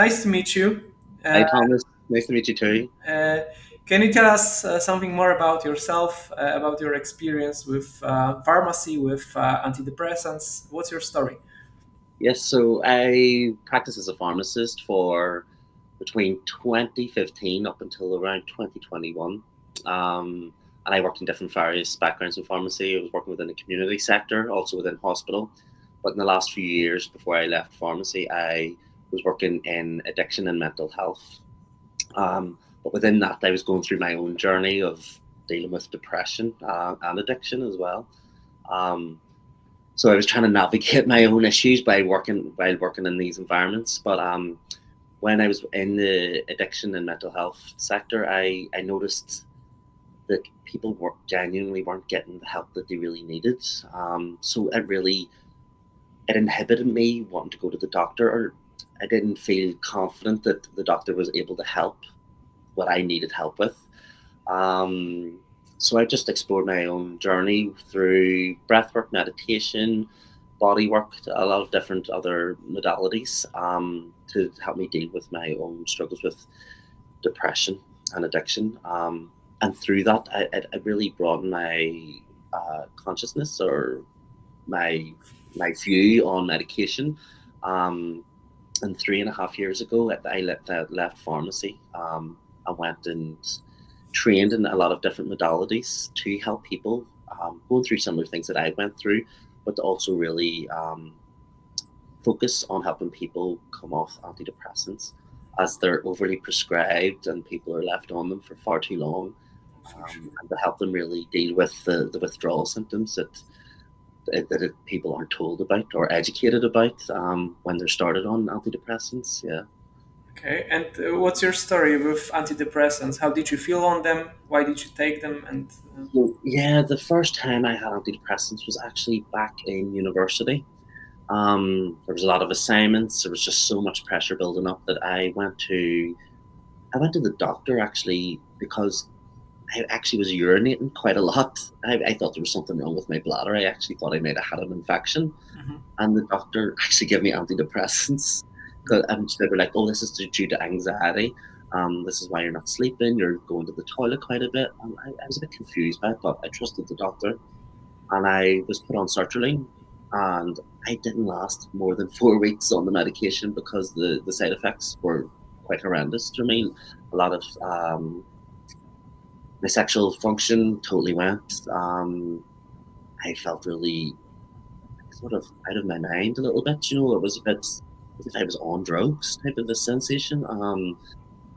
Nice to meet you. Uh, Hi, Thomas. Nice to meet you too. uh, can you tell us something more about yourself, about your experience with pharmacy, with antidepressants? What's your story? Yes, so I practiced as a pharmacist for between 2015 up until around 2021. And I worked in different various backgrounds in pharmacy. I was working within the community sector, also within hospital. But in the last few years before I left pharmacy, I was working in addiction and mental health. But within that, I was going through my own journey of dealing with depression and addiction as well. Um, So I was trying to navigate my own issues by working while working in these environments. But when I was in the addiction and mental health sector, I noticed that people genuinely weren't getting the help that they really needed. So it inhibited me wanting to go to the doctor, or I didn't feel confident that the doctor was able to help what I needed help with. Um, so I just explored my own journey through breathwork, meditation, body work, a lot of different other modalities to help me deal with my own struggles with depression and addiction. And through that, I really broadened my consciousness or my my view on medication. Um, and 3.5 years ago, left pharmacy. I went and trained in a lot of different modalities to help people going through similar things that I went through, but to also really focus on helping people come off antidepressants as they're overly prescribed and people are left on them for far too long, For sure. and to help them really deal with the withdrawal symptoms that people aren't told about or educated about when they're started on antidepressants. Yeah. Okay, and what's your story with antidepressants? How did you feel on them? Why did you take them? And So, yeah, the first time I had antidepressants was actually back in university. There was a lot of assignments. There was just so much pressure building up that I went to the doctor actually because I actually was urinating quite a lot. I thought there was something wrong with my bladder. I actually thought I might have had an infection, Mhm. and the doctor actually gave me antidepressants. And they were like, "Oh, this is due to anxiety. This is why you're not sleeping. You're going to the toilet quite a bit." And I was a bit confused by it, but I trusted the doctor, and I was put on sertraline, and I didn't last more than 4 weeks on the medication because the side effects were quite horrendous for me. A lot of my sexual function totally went. I felt really sort of out of my mind a little bit. It was a bit as if I was on drugs type of a sensation.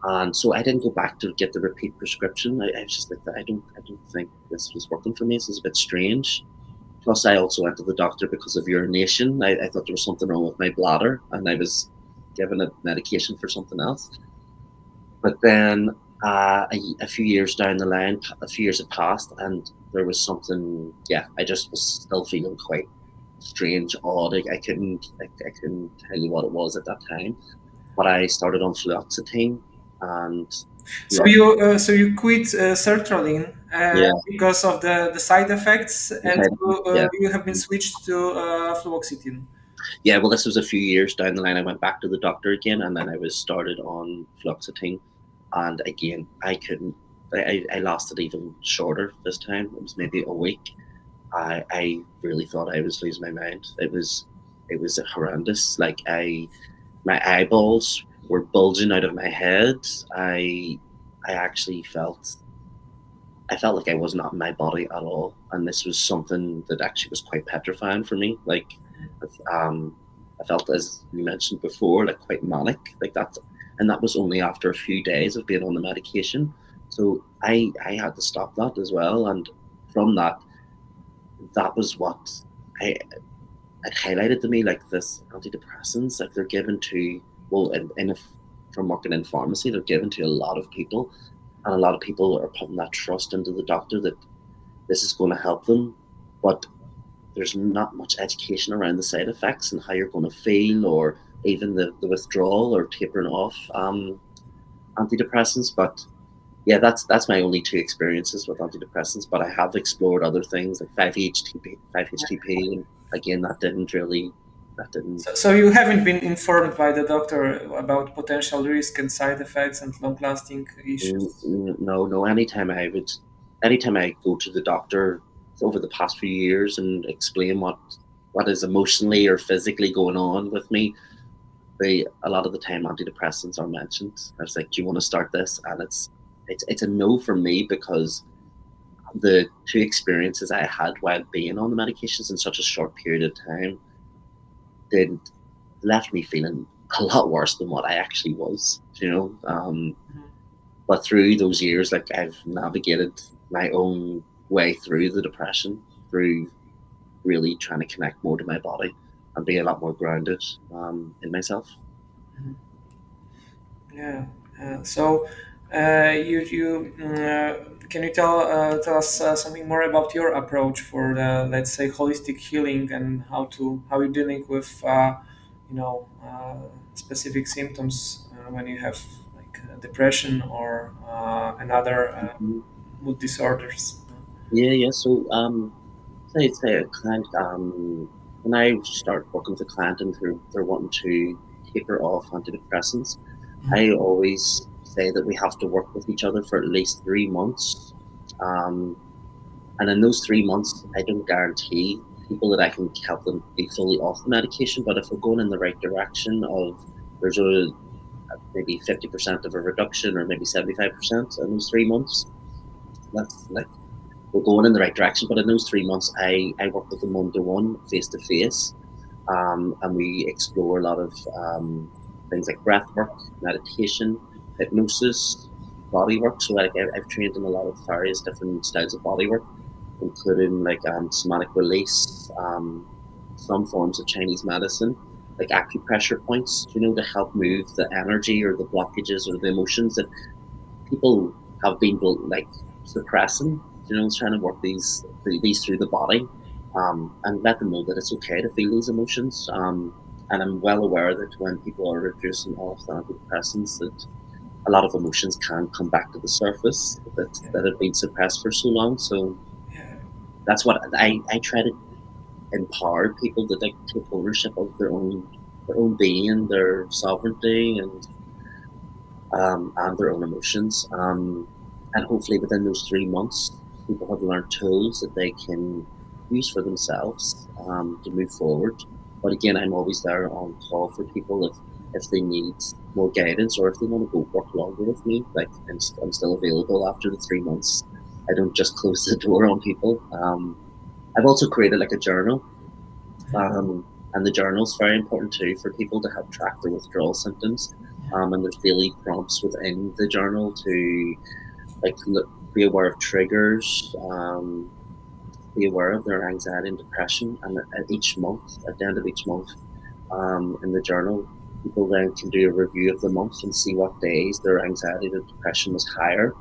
And so I didn't go back to get the repeat prescription. I was just like, I don't think this was working for me. This is a bit strange. Plus, I also went to the doctor because of urination. I thought there was something wrong with my bladder, and I was given a medication for something else. But then a few years down the line, a few years had passed, and there was something. Yeah, I just was still feeling quite strange, odd. I couldn't tell you what it was at that time. But I started on fluoxetine, and so yeah, you quit sertraline yeah, because of the side effects, and yeah. you have been switched to fluoxetine. Yeah, well, this was a few years down the line. I went back to the doctor again, and then I was started on fluoxetine, and again, I couldn't. I lasted even shorter this time. It was maybe a week. I really thought I was losing my mind. It was horrendous. Like my eyeballs were bulging out of my head. I I actually felt like I was not in my body at all, and this was something that actually was quite petrifying for me. Like, um, I felt, as you mentioned before, like quite manic, like that, and that was only after a few days of being on the medication. So I had to stop that as well, and from that, that was what I it highlighted to me, like this antidepressants, like they're given to well, from working in pharmacy, they're given to a lot of people, and a lot of people are putting that trust into the doctor that this is going to help them, but there's not much education around the side effects and how you're going to feel, or even the withdrawal or tapering off antidepressants. But yeah, that's my only two experiences with antidepressants. But I have explored other things like 5-HTP, and again, that didn't really. that didn't. So you haven't been informed by the doctor about potential risk and side effects and long-lasting issues. No, no. Anytime I go to the doctor over the past few years and explain what is emotionally or physically going on with me, they a lot of the time antidepressants are mentioned. I was like, "Do you want to start this?" And it's a no for me because the two experiences I had while being on the medications in such a short period of time did left me feeling a lot worse than what I actually was. Mhm. But through those years, like I've navigated my own way through the depression, through really trying to connect more to my body and be a lot more grounded in myself. Mhm. Yeah. So, can you tell us something more about your approach for the, let's say, holistic healing, and how you're dealing with specific symptoms when you have like depression or another Mhm. mood disorders. Yeah, yeah. So, say a client, when I start working with a client and they're wanting to taper off antidepressants, I Mhm. always say that we have to work with each other for at least 3 months. Um, and in those 3 months, I don't guarantee people that I can help them be fully off the medication. But if we're going in the right direction of there's a maybe 50% of a reduction or maybe 75% in those 3 months, that's like we're going in the right direction. But in those 3 months, I work with them one to one, face to face, and we explore a lot of things like breath work, meditation, hypnosis, body work. So like I've trained in a lot of various different styles of body work, including like somatic release, some forms of Chinese medicine, like acupressure points, to help move the energy or the blockages or the emotions that people have been like suppressing, trying to work these through the body, and let them know that it's okay to feel these emotions. And I'm well aware that when people are reducing off the antidepressants, that a lot of emotions can come back to the surface that have been suppressed for so long. So Yeah. that's what I try to empower people to like take ownership of their own being, their sovereignty, and their own emotions. And hopefully, within those 3 months, people have learned tools that they can use for themselves to move forward. But again, I'm always there on call for people if they need more guidance or if they want to go work longer with me. Like I'm still available after the 3 months. I don't just close the door on people. I've also created like a journal, and the journal's very important too for people to help track their withdrawal symptoms. And there's daily prompts within the journal to like be aware of triggers, be aware of their anxiety and depression. And at each month, at the end of each month, in the journal, people then can do a review of the month and see what days their anxiety and depression was higher,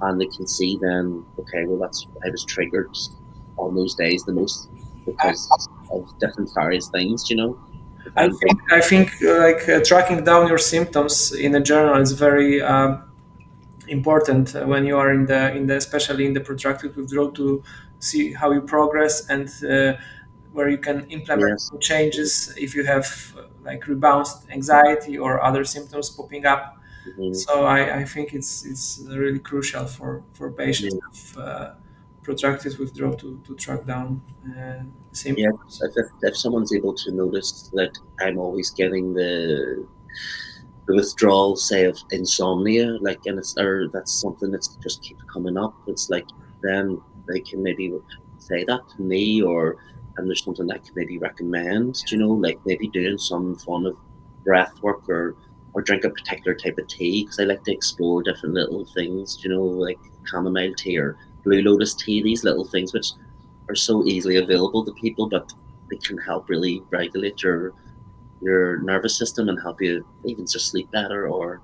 and they can see then, okay, well that's I was triggered on those days the most because of different various things, depending. I think like tracking down your symptoms in a journal is very important when you are in the especially in the protracted withdrawal, to see how you progress, and where you can implement Yes. some changes if you have like rebound anxiety or other symptoms popping up. Mhm. So I think it's really crucial for patients Yeah. with protracted withdrawal to track down Yeah. symptoms. If someone's able to notice that I'm always getting the withdrawal, say, of insomnia, like, and it's or that's something that's just keeps coming up. It's like then they can maybe say that to me, or and there's something I could maybe recommend. Like maybe doing some form of breath work or drink a particular type of tea because I like to explore different little things. Like chamomile tea or blue lotus tea. These little things which are so easily available to people, but they can help really regulate your nervous system and help you even just sleep better or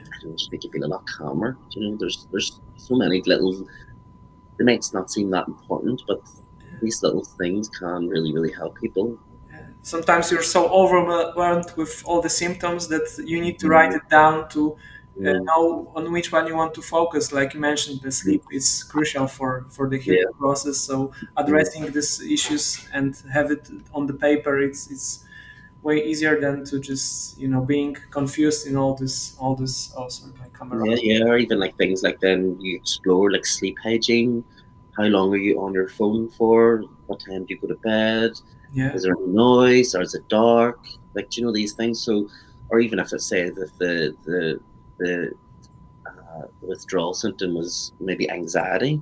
I don't know, just make you feel a lot calmer. There's so many little they might not seem that important, but these little things can really, really help people. Sometimes you're so overwhelmed with all the symptoms that you need to write Mm, it down to mm, know on which one you want to focus. Like you mentioned, the mm, sleep is crucial for the yeah, healing process. So mm, addressing these issues and have it on the paper, it's way easier than to just being confused in all this. Oh, sorry, my camera. Yeah, yeah, or even like things like then you explore like sleep hygiene. How long are you on your phone for? What time do you go to bed? Yeah, Is there any noise or is it dark? Like, do you know these things? So, or even if it's say that the withdrawal symptom was maybe anxiety.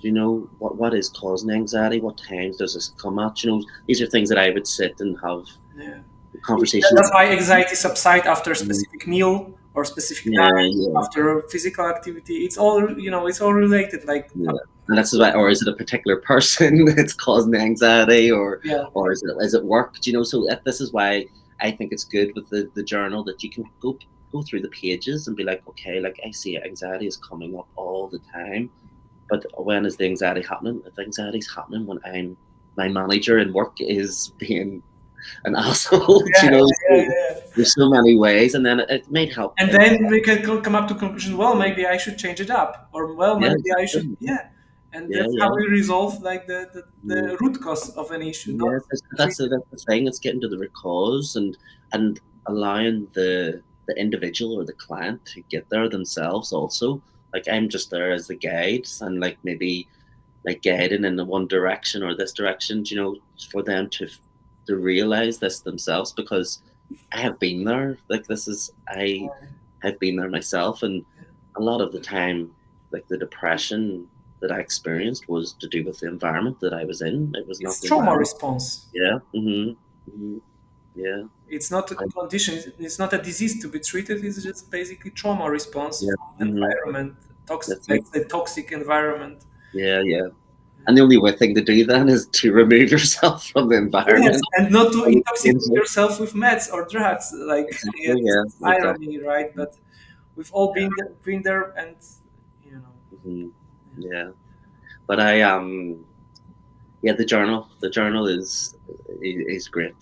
Do you know what is causing anxiety? What times does this come at? You know, these are things that I would sit and have yeah. conversations. That's why anxiety subside after a Mhm. specific meal or specific Yeah, night, yeah, after physical activity. It's all related. Like, yeah. And that's why, or is it a particular person that's causing the anxiety, yeah, or is it work? Do you know? So this is why I think it's good with the journal that you can go through the pages and be like, okay, like I see anxiety is coming up all the time. But when is the anxiety happening? If anxiety's happening when my manager in work is being an asshole, yeah, you know, yeah, so yeah. there's so many ways, and then it might help. And then we can come up to conclusion. Well, maybe I should change it up, or well, Yeah, maybe I should. exactly. Yeah, and Yeah, that's how yeah, we resolve like the mm, root cause of an issue, not yeah. treat. That's the thing. It's getting to the root cause and allowing the individual or the client to get there themselves. Also, like I'm just there as the guide, and like maybe like guiding in the one direction or this direction, you know, for them to realize this themselves because I have been there. Like this is I have been there myself, and a lot of the time, like the depression that I experienced was to do with the environment that I was in. It was not It's the trauma environment. response. Yeah. Hmm. Yeah. It's not a I, condition. It's not a disease to be treated. It's just basically trauma response yeah. from Hmm. environment, toxic, That's it. like the toxic environment. Yeah. Yeah. And the only way thing to do then is to remove yourself from the Yes, environment. and not to And intoxicate change it. yourself with meds or drugs. Like, yeah, Exactly. this Yeah. is Exactly. irony, right? But we've all been there, and you know. Hmm. Yeah. But I yeah, the journal is great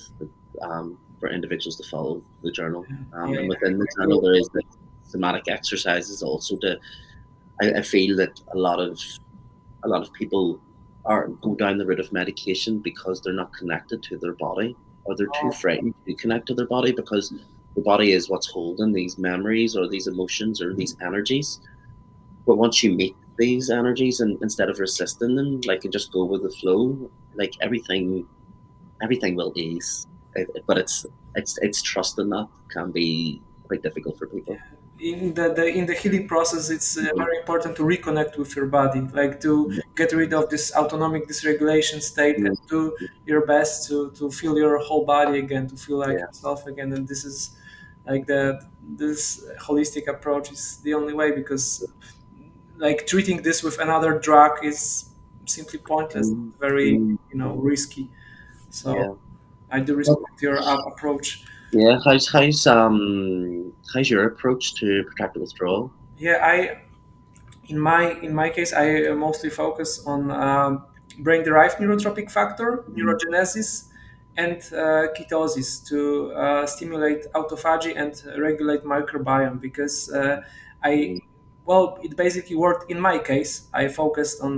for individuals to follow the journal. Yeah, And I within the agree. journal, there is like somatic exercises also to. I feel that a lot of people are go down the route of medication because they're not connected to their body or they're too Oh, frightened to connect to their body because the body is what's holding these memories or these emotions or these energies. But once you meet these energies and instead of resisting them, like and just go with the flow, like everything will ease. But it's trusting that can be quite difficult for people. in the healing process, it's Mhm. very important to reconnect with your body, like to get rid of this autonomic dysregulation state and Mhm. do your best to feel your whole body again, to feel like Yeah. yourself again. And this is like this holistic approach is the only way, because like treating this with another drug is simply pointless, Mhm. very Mhm. risky. So Yeah. I do respect your approach. Yeah. How's your approach to protracted withdrawal? Yeah, in my case, I mostly focus on brain-derived neurotropic factor, Mhm. neurogenesis, and ketosis to stimulate autophagy and regulate microbiome. Because I, Mhm. well, it basically worked in my case. I focused on,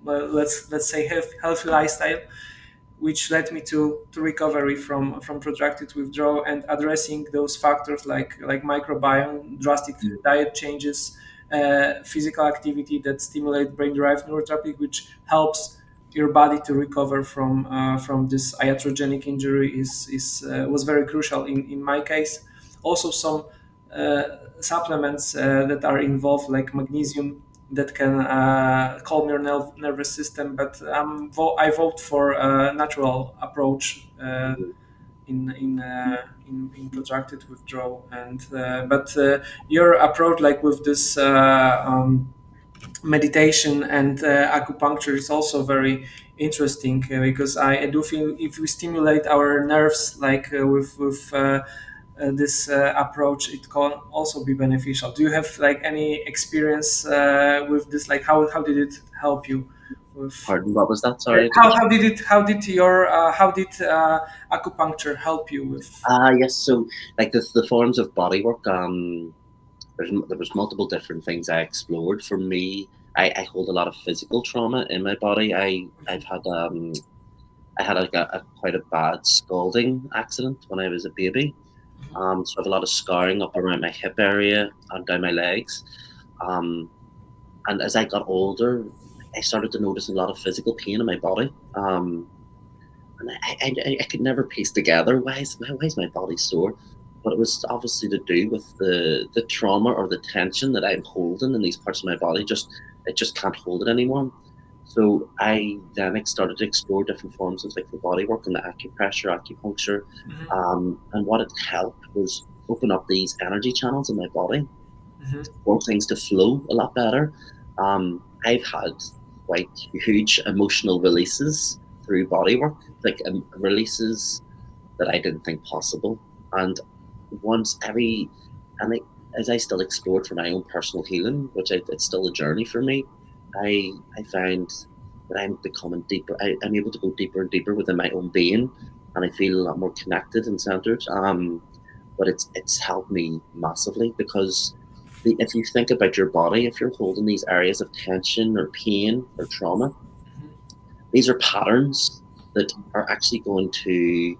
well, let's say, healthy lifestyle, which led me to recovery from protracted withdrawal, and addressing those factors like microbiome, drastic diet changes, physical activity that stimulate brain-derived neurotropic, which helps your body to recover from this iatrogenic injury is was very crucial in my case. Also, some uh, supplements that are involved, like magnesium, that can calm your nervous system. But I vote for a natural approach Mhm. in protracted withdrawal. And but your approach, like with this meditation and acupuncture, is also very interesting, because I do feel if we stimulate our nerves, like with this approach, it can also be beneficial. Do you have like any experience with this? Like how did it help you with? Pardon, what was that? Sorry, I didn't. How did acupuncture help you with? Yes. So, like the forms of body work. There was multiple different things I explored. For me, I hold a lot of physical trauma in my body. I've had I had like a quite a bad scalding accident when I was a baby. So I have a lot of scarring up around my hip area and down my legs. Um, and as I got older, I started to notice a lot of physical pain in my body. And I could never piece together why is my body sore, but it was obviously to do with the trauma or the tension that I'm holding in these parts of my body. Just it just can't hold it anymore. So I then started to explore different forms of like the body work and the acupressure, acupuncture, Mhm. and what it helped was open up these energy channels in my body Mhm. for things to flow a lot better. I've had quite huge emotional releases through body work, like releases that I didn't think possible. And once every, and I, as I still explored for my own personal healing, it's still a journey for me, I find that I'm becoming deeper. I'm able to go deeper and deeper within my own being, and I feel a lot more connected and centered. But it's helped me massively because if you think about your body, if you're holding these areas of tension or pain or trauma, these are patterns that are actually going to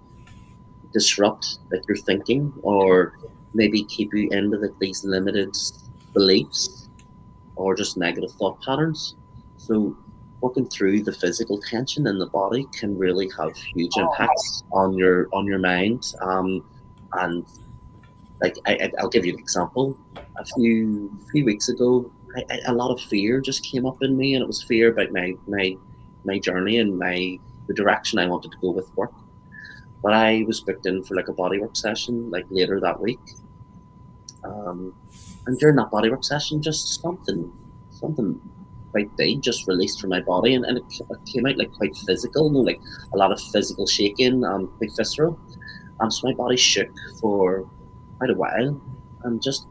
disrupt like your thinking or maybe keep you into like these limited beliefs or just negative thought patterns. So working through the physical tension in the body can really have huge impacts on your mind. And like I'll give you an example. A few weeks ago, a lot of fear just came up in me, and it was fear about my journey and the direction I wanted to go with work. But I was booked in for like a bodywork session like later that week, um, and during that bodywork session, just something quite big just released from my body, and it came out like quite physical, you know, like a lot of physical shaking, quite visceral. So my body shook for quite a while, and just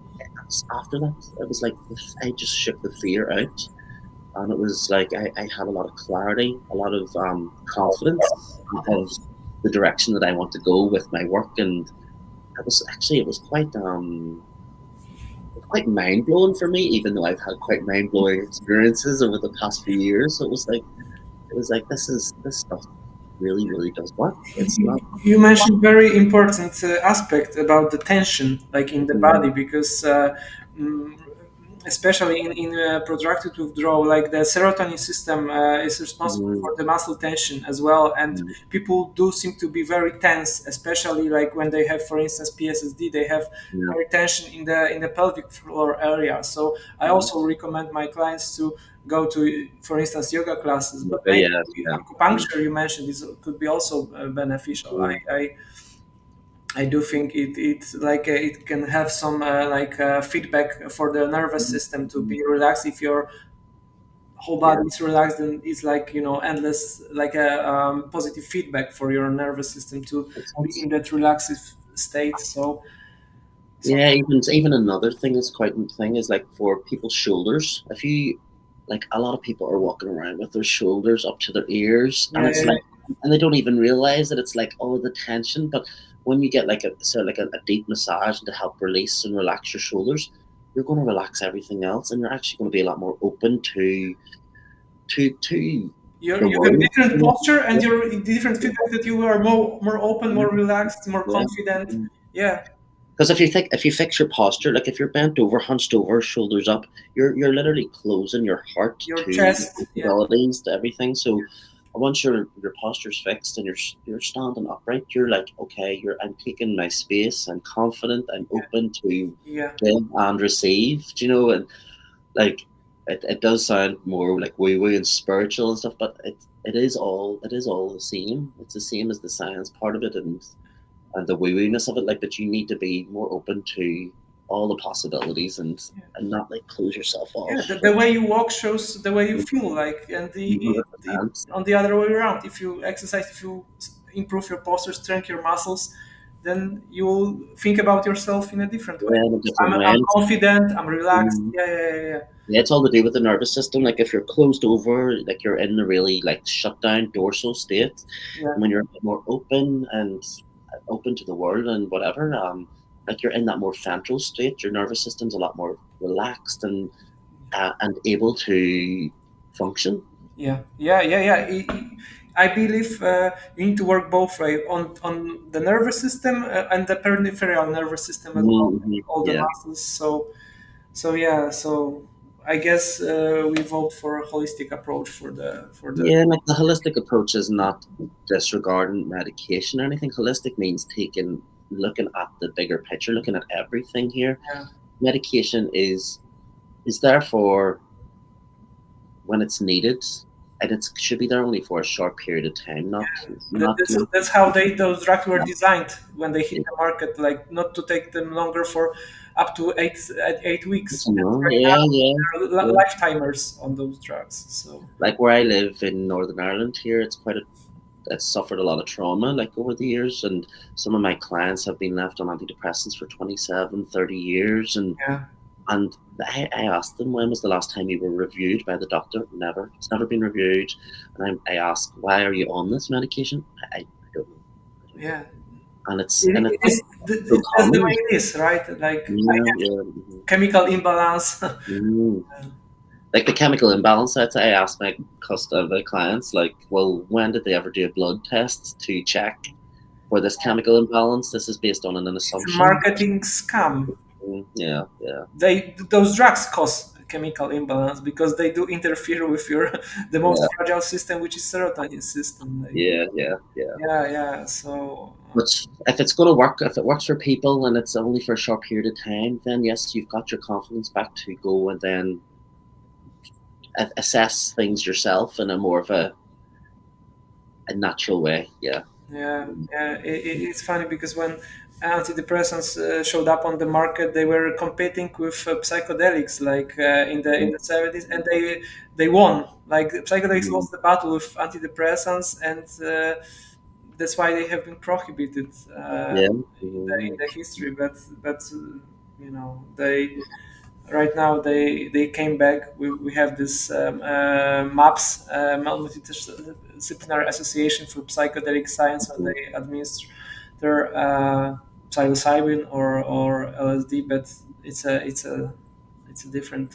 after that, it was like I just shook the fear out, and it was like I had a lot of clarity, a lot of confidence of the direction that I want to go with my work, and it was quite mind blowing for me, even though I've had quite mind blowing experiences over the past few years. So it was like this stuff really does work. It's not. You mentioned very important aspect about the tension, like in the Mm, body, because mm, especially in protracted withdrawal, like the serotonin system is responsible mm, for the muscle tension as well, and mm, people do seem to be very tense, especially like when they have, for instance, PSSD, they have yeah, very tension in the pelvic floor area. So I yeah, also recommend my clients to go to, for instance, yoga classes, but yeah, maybe yeah. Mm, acupuncture you mentioned is could be also beneficial. mm, I do think it's like it can have some feedback for the nervous mm, system to mm, be relaxed. If your whole yeah. body is relaxed, then it's like endless like a positive feedback for your nervous system to Makes be sense. in that relaxed state. So Yeah, even another thing that's quite a thing is like for people's shoulders. If you like a lot of people are walking around with their shoulders up to their ears, and yeah, it's yeah, like, and they don't even realize that it's like oh the tension. But when you get like a deep massage to help release and relax your shoulders, you're going to relax everything else, and you're actually going to be a lot more open to the you have world. different You know? posture and your different feedback that you are more open, more relaxed, more Yeah. confident. Yeah. Yeah, Because if you fix your posture, like if you're bent over, hunched over, shoulders up, you're literally closing your heart your to your chest. Yeah, possibilities, to everything. So once your posture's fixed and you're standing upright, you're like, okay, I'm taking my space, I'm confident, I'm open to yeah. give and receive, do you know, and like it does sound more like woo woo and spiritual and stuff, but it is all the same. It's the same as the science part of it, and the woo woo-ness of it, like that you need to be more open to all the possibilities and not like close yourself off. Yeah, the way you walk shows the way you Like feel like, and the 100%. on the other way around. If you exercise, if you improve your posture, strengthen your muscles, then you will think about yourself in a different way. Yeah, in a different way. I'm And confident. I'm relaxed. um, Yeah, yeah, yeah, yeah, it's all to do with the nervous system. Like if you're closed over, like you're in the really like shut down dorsal state, yeah, and when you're a bit more open and open to the world and whatever, like you're in that more ventral state. Your nervous system's a lot more relaxed and able to function. yeah, yeah, yeah, yeah, I believe you need to work both way on the nervous system and the peripheral nervous system as well, Mm-hmm. all the Yeah. muscles. So yeah, so I guess we vote for a holistic approach for the Yeah, like the holistic approach is not disregarding medication or anything. Holistic means looking at the bigger picture, looking at everything here. yeah. Medication is there for when it's needed, and it should be there only for a short period of time, not That's how those drugs were not designed when they hit yeah. the market, like not to take them longer for up to 8 weeks. And No, right yeah, yeah, now, there are yeah. lifetimers on those drugs. So Like where I live in Northern Ireland here, it's suffered a lot of trauma like over the years, and some of my clients have been left on antidepressants for 27, 30 years, yeah, and I asked them, when was the last time you were reviewed by the doctor? Never. It's never been reviewed. And I ask, why are you on this medication? I don't know. I don't know. yeah. And it's It not is so that's the common. way it is, right? Like I Yeah, have yeah. chemical imbalance. Mhm. Like the chemical imbalance, I ask my clients, like, well, when did they ever do a blood test to check for this chemical imbalance? This is based on an It's a assumption. marketing scam. Yeah, yeah, Those drugs cause chemical imbalance because they do interfere with your the most yeah, fragile system, which is serotonin system. Like, yeah, yeah, yeah. yeah, yeah. So But if it's going to work, if it works for people and it's only for a short period of time, then yes, you've got your confidence back to go and then assess things yourself in a more of a natural way. Yeah. yeah, yeah. It's funny because when antidepressants showed up on the market, they were competing with psychedelics, like in the 70s, and they won. Like psychedelics Mhm. lost the battle with antidepressants, and that's why they have been prohibited Yeah. in the history. But they right now they came back. We have this MAPS, Multidisciplinary Association for Psychedelic Science, where Mhm. they administer psilocybin or LSD, but it's a different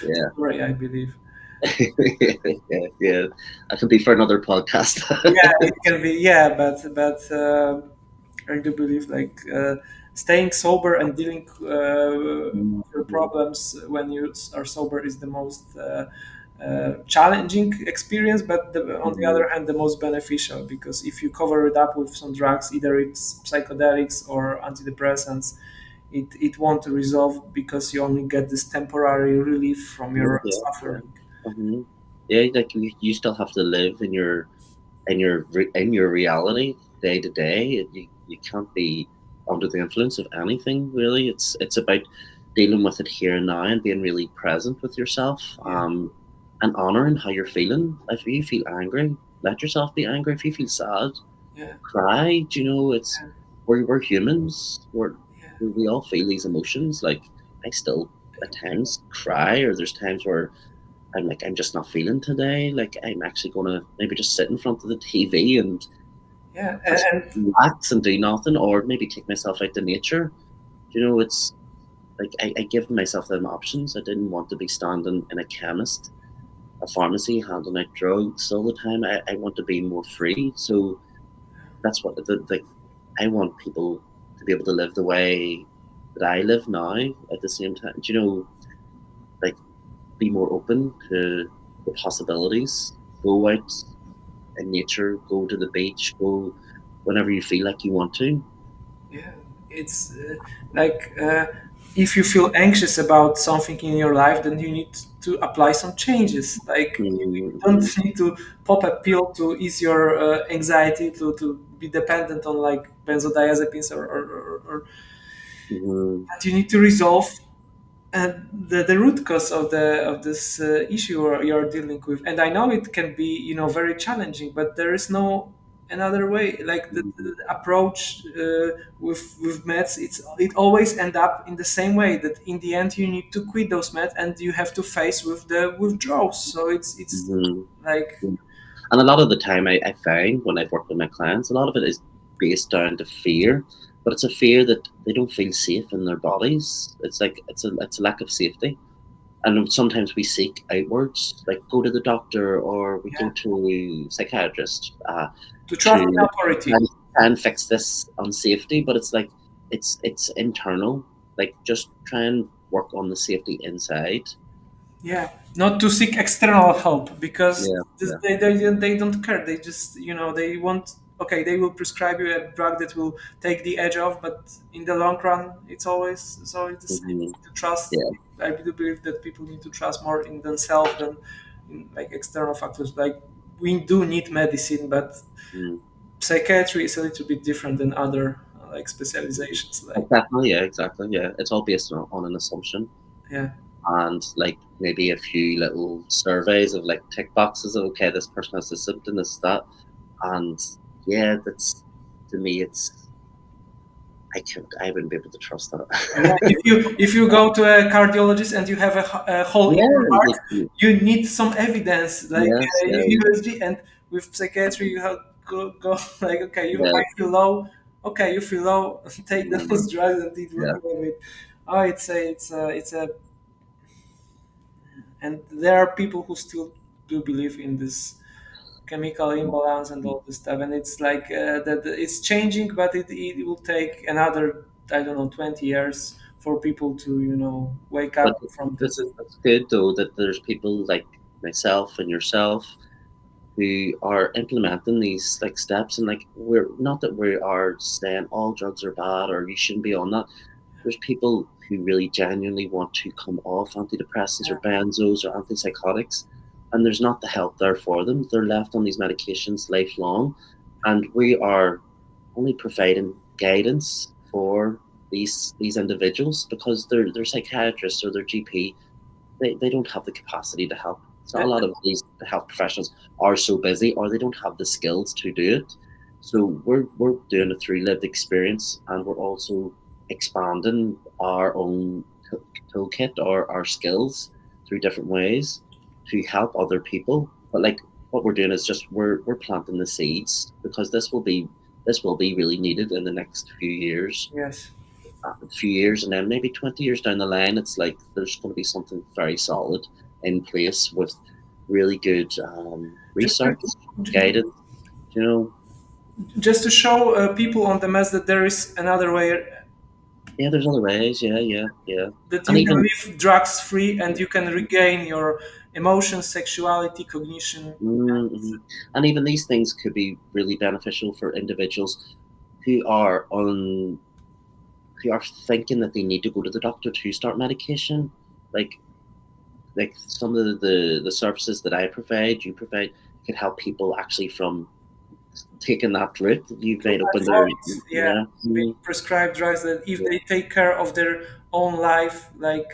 Yeah. story, I believe. Yeah, yeah. That could be for another podcast. Yeah, it can be. Yeah, but I do believe like staying sober and dealing with your problems when you are sober is the most challenging experience, but on the Mhm. other hand, the most beneficial because if you cover it up with some drugs, either it's psychedelics or antidepressants, it won't resolve because you only get this temporary relief from Yeah, your yeah, yeah. suffering. Mhm. Yeah, like you still have to live in your reality day to day. You can't be under the influence of anything really. It's about dealing with it here and now and being really present with yourself. Yeah, And honoring how you're feeling. If you feel angry, let yourself be angry. If you feel sad, yeah, cry. Do you know it's yeah, we're humans. yeah, We all feel these emotions. Like I still at times cry, or there's times where I'm like, I'm just not feeling today. Like, I'm actually gonna maybe just sit in front of the TV and yeah, just and relax and do nothing, or maybe take myself out to nature. You know, it's like I give myself them options. I didn't want to be standing in a pharmacy, handing out drugs all the time. I want to be more free. So that's what I want people to be able to live the way that I live now. At the same time, do you know, like be more open to the possibilities. Go out in nature, go to the beach, go whenever you feel like you want to. yeah, it's like if you feel anxious about something in your life, then you need to apply some changes. Like you don't Mm-hmm. need to pop a pill to ease your anxiety, to be dependent on like benzodiazepines or Mm-hmm. but you need to resolve the root cause of this issue you're dealing with. And I know it can be very challenging, but there is no another way. Like the approach with meds, it always end up in the same way, that in the end you need to quit those meds and you have to face with the withdrawals. So it's Mm-hmm. like And a lot of the time, I find when I've worked with my clients, a lot of it is based down to fear, but it's a fear that they don't feel safe in their bodies. It's like it's a lack of safety. And sometimes we seek outwards, like go to the doctor or we go Yeah, to psychiatrist to trust in to try authority. and, try and fix this unsafety. But it's like it's internal. Like just try and work on the safety inside. Yeah, not to seek external help because Yeah, yeah. they don't care. They just they want. Okay, they will prescribe you a drug that will take the edge off, but in the long run, it's always the same. Hmm. To trust, Yeah. I do believe that people need to trust more in themselves than in like external factors. Like we do need medicine, but Mm. psychiatry is a little bit different than other like specializations. Like Exactly. Yeah. Exactly. Yeah. It's all based on an assumption yeah, and like maybe a few little surveys of like tick boxes of okay, this person has this symptom, this that, and yeah, that's to me, it's I wouldn't be able to trust yeah, that. if you go to a cardiologist and you have a hole in Yeah, your heart, like, you need some evidence, like yes, yeah, USG. And with psychiatry, you have go like okay, yeah, I feel low. Okay, you feel low. Take mm, those drugs and it will yeah. go away. Oh, it's a, and there are people who still do believe in this chemical imbalance and all this stuff, and it's like that it's changing, but it will take another I don't know 20 years for people to wake But up from this this. is that's good though that there's people like myself and yourself who are implementing these like steps and like we're not that we are saying all drugs are bad or you shouldn't be on that. There's people who really genuinely want to come off antidepressants or Yeah, benzos or antipsychotics, and there's not the help there for them. They're left on these medications lifelong, and we are only providing guidance for these individuals because their psychiatrists or their GP they don't have the capacity to help. So a that, lot of these health professionals are so busy or they don't have the skills to do it. So we're doing it through lived experience and we're also expanding our own toolkit or our skills through different ways to help other people. But like what we're doing is just we're planting the seeds because this will be really needed in the next few years yes. and then maybe 20 years down the line, it's like there's going to be something very solid in place with really good Just research, to, guidance, you know. just to show people on the mess that there is another way, Yeah, there's other ways. Yeah, yeah, yeah. that And you can even, live drugs free and you can regain your emotions, sexuality, cognition. mm-hmm. And even these things could be really beneficial for individuals who are on who are thinking that they need to go to the doctor to start medication. Like like some of the services that I provide, you provide, could help people actually from taking that route that you've To made up in there. avoid yeah Yeah, being prescribed drugs, that if yeah, they take care of their own life, like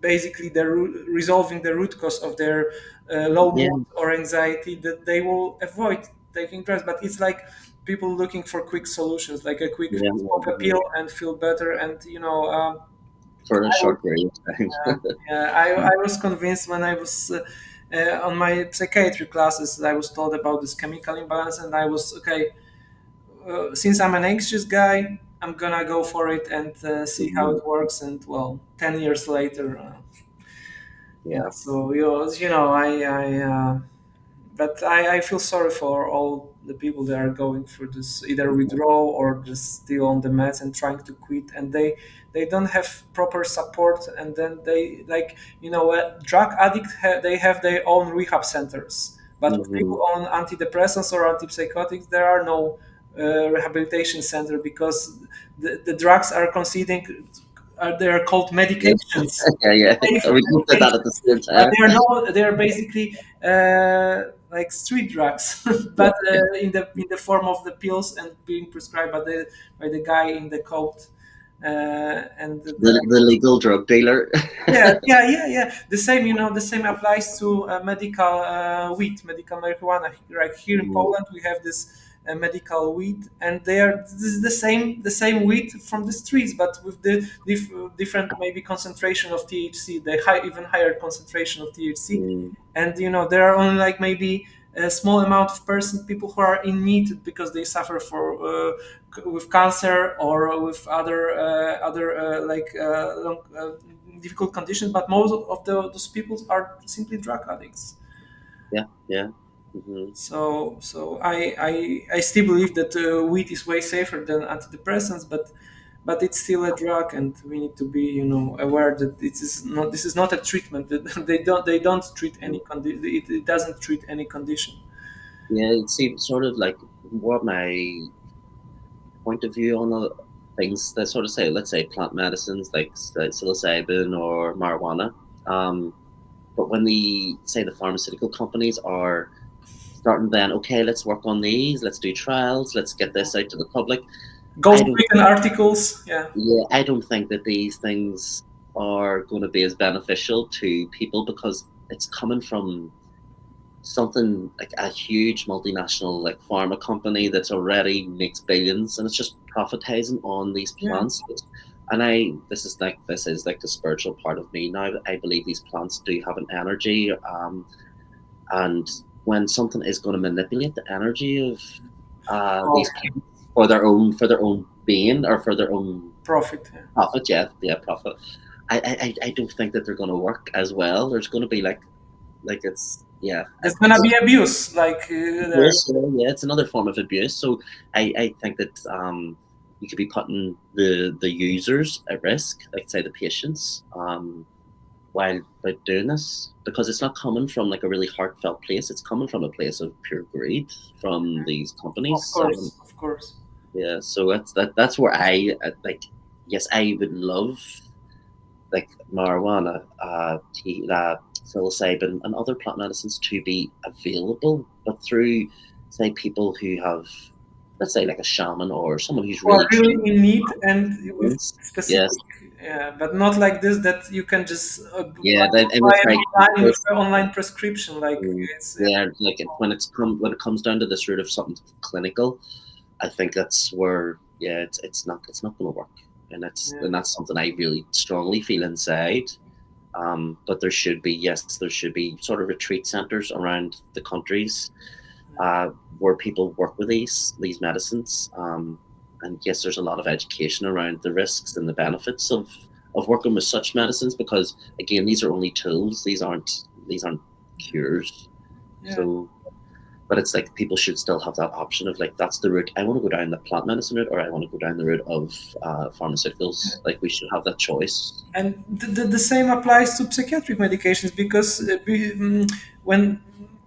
basically the resolving the root cause of their low yeah, mood or anxiety, that they will avoid taking drugs. But it's like people looking for quick solutions, like a quick yeah, pop a yeah. pill and feel better. And For a I was short period of time. yeah, I was convinced when I was on my psychiatry classes, I was told about this chemical imbalance, and I was okay. Since I'm an anxious guy, I'm gonna go for it and see how Mhm. it works. And well, 10 years later, yeah. Yeah. So but I feel sorry for all the people that are going through this either withdrawal or just still on the meds and trying to quit, and they don't have proper support, and then they like drug addicts they have their own rehab centers, but with Hmm. people on antidepressants or antipsychotics there are no rehabilitation center because the drugs are considered they are called Yes. medications. Yeah, yeah. Safe We looked at that at the medications. same But time. they're basically like street drugs, Yeah, but yeah. in the form of the pills and being prescribed by the guy in the coat. And The legal drug dealer. yeah. The same, the same applies to medical weed, medical marijuana. Right here in Mhm. Poland, we have this medical weed, and this is the same weed from the streets, but with the different maybe concentration of THC, the even higher concentration of THC. Mm, And there are only like maybe a small amount of people who are in need because they suffer with cancer or with other like difficult conditions, but most of those people are simply drug addicts. Yeah, yeah. Hmm. So I still believe that weed is way safer than antidepressants, but it's still a drug, and we need to be, aware that this is not a treatment. That they don't treat any it doesn't treat any condition. Yeah, it seems sort of like what my point of view on things that sort of say, let's say, plant medicines like psilocybin or marijuana. Um, but when the pharmaceutical companies are starting, then okay, let's work on these, let's do trials, let's get this out to the public. I don't Ghostwritten articles, yeah. Yeah, I don't think that these things are going to be as beneficial to people because it's coming from something like a huge multinational like pharma company that's already makes billions and it's just profitizing on these Yeah. plants. And this is like the spiritual part of me now. I believe these plants do have an energy, and when something is going to manipulate the energy of these Okay. plants for their own being or for their own Profit, yeah. profit, yeah, profit. I don't think that they're going to work as well. There's going to be like it's yeah. There's gonna be abuse, like there. Abuse, yeah, it's another form of abuse. So I think that you could be putting the users at risk, like say the patients, while by doing this because it's not coming from like a really heartfelt place. It's coming from a place of pure greed from these Of companies. course, of course. Yeah, so that's where I like. Yes, I would love like marijuana, psilocybin, and other plant medicines to be available, but through, say, people who have, let's say, like a shaman or someone who's Who are really really trained. in need and with Yes, specific, yeah, but not like this that you can just yeah, and buy it's it like, online with an online prescription. Like it's yeah, like when it comes down to this root of something clinical, I think that's where it's not going to work, and yeah, that's something I really strongly feel inside. But there should be sort of retreat centers around the countries where people work with these medicines. And yes, there's a lot of education around the risks and the benefits of working with such medicines because again, these are only tools. These aren't cures. yeah. So, but it's like people should still have that option of like that's the route I want to go down the plant medicine route or I want to go down the route of pharmaceuticals. Like we should have that choice. And the same applies to psychiatric medications because when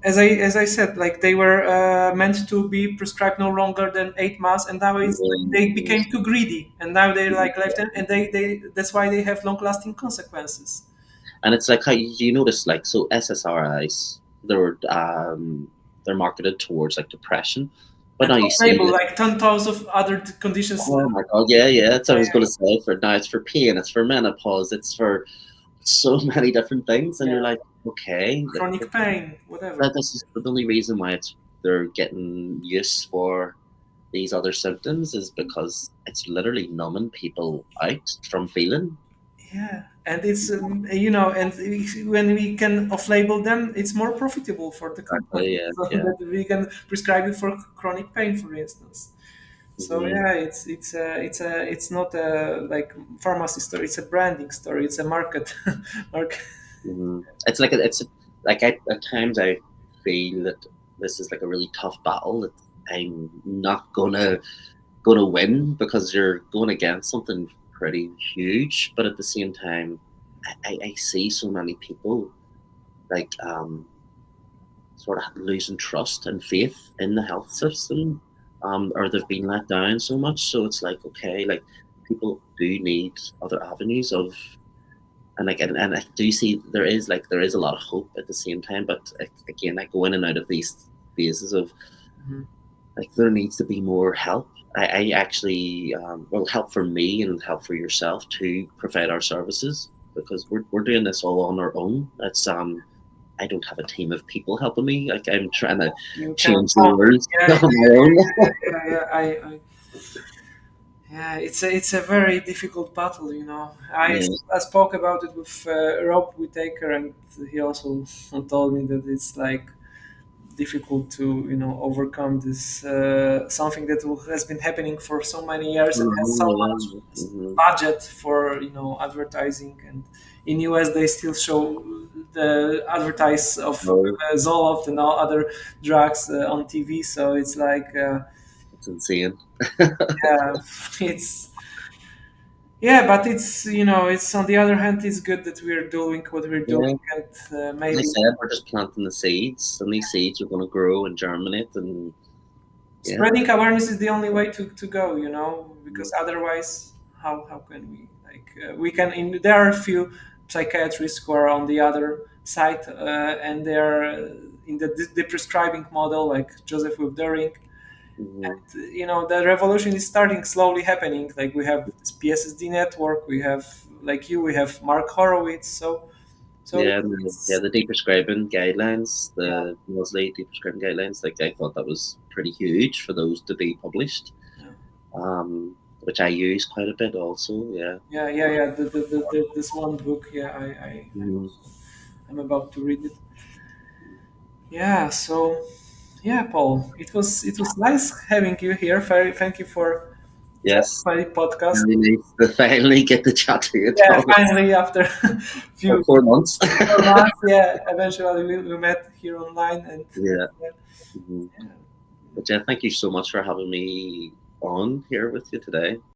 as I said, like they were meant to be prescribed no longer than 8 months, and now it's like they Mhm. became too greedy, and now they're like left, and they that's why they have long lasting consequences. And it's like how you notice, like, so SSRIs, they're marketed towards like depression, but And now you off see label, that. like 10,000 of other conditions, Oh my god, yeah, yeah. That's what I was going to say. For now, it's for pain, it's for menopause, it's for so many different things, and you're yeah, like, okay, like chronic pain, whatever. that is the only reason why they're getting use for these other symptoms is because it's literally numbing people out from feeling. Yeah, and it's and when we can off-label them, it's more profitable for the company, Yeah, so yeah. that we can prescribe it for chronic pain, for instance. So Hmm. yeah, it's not a like pharmacy story. It's a branding story. It's a market market. It's like at times I feel that this is like a really tough battle that I'm not gonna win because you're going against something pretty huge. But at the same time, I see so many people like sort of losing trust and faith in the health system, or they've been let down so much. So it's like okay, like people do need other avenues of and I do see there is a lot of hope at the same time, but again, I go in and out of these phases of Mhm. like there needs to be more help. I actually well help for me and help for yourself to provide our services because we're doing this all on our own. It's I don't have a team of people helping me. Like I'm trying to You cannot change the count. world Yeah, on my own. yeah. Yeah, it's a very difficult battle. I Yeah. I spoke about it with Rob Whittaker, and he also told me that it's like difficult to overcome this something that has been happening for so many years and has so much Mhm. budget for advertising, and in US they still show the advertise of No, Zoloft and all other drugs on TV. So it's like, it's insane. yeah, it's yeah, but it's, it's on the other hand, it's good that we're doing what we're Yeah, doing, and as I maybe said, we're just planting the seeds, and these seeds are going to grow and germinate, and yeah. spreading awareness is the only way to go, because Mm, otherwise, how can we, like, we can there are a few psychiatrists who are on the other side, and they're in the prescribing model, like Joseph Wildering. mhm. The revolution is starting slowly happening. Like, we have this PSSD network, we have, like, we have Mark Horowitz. So Yeah, yeah, it's the deprescribing guidelines, yeah, the Mosley deprescribing guidelines, like I thought that was pretty huge for those to be published, yeah, which I use quite a bit also. Yeah. yeah. This one book, yeah, Mhm. I'm about to read it. Yeah, so yeah, Paul, it was nice having you here. Thank you for joining Yes, my podcast. really nice to finally get to chat to you, Yeah, Thomas. finally, after For few 4 months. 4 months, yeah, eventually we met here online, and Yeah. yeah, Mhm. yeah. But yeah, thank you so much for having me on here with you today.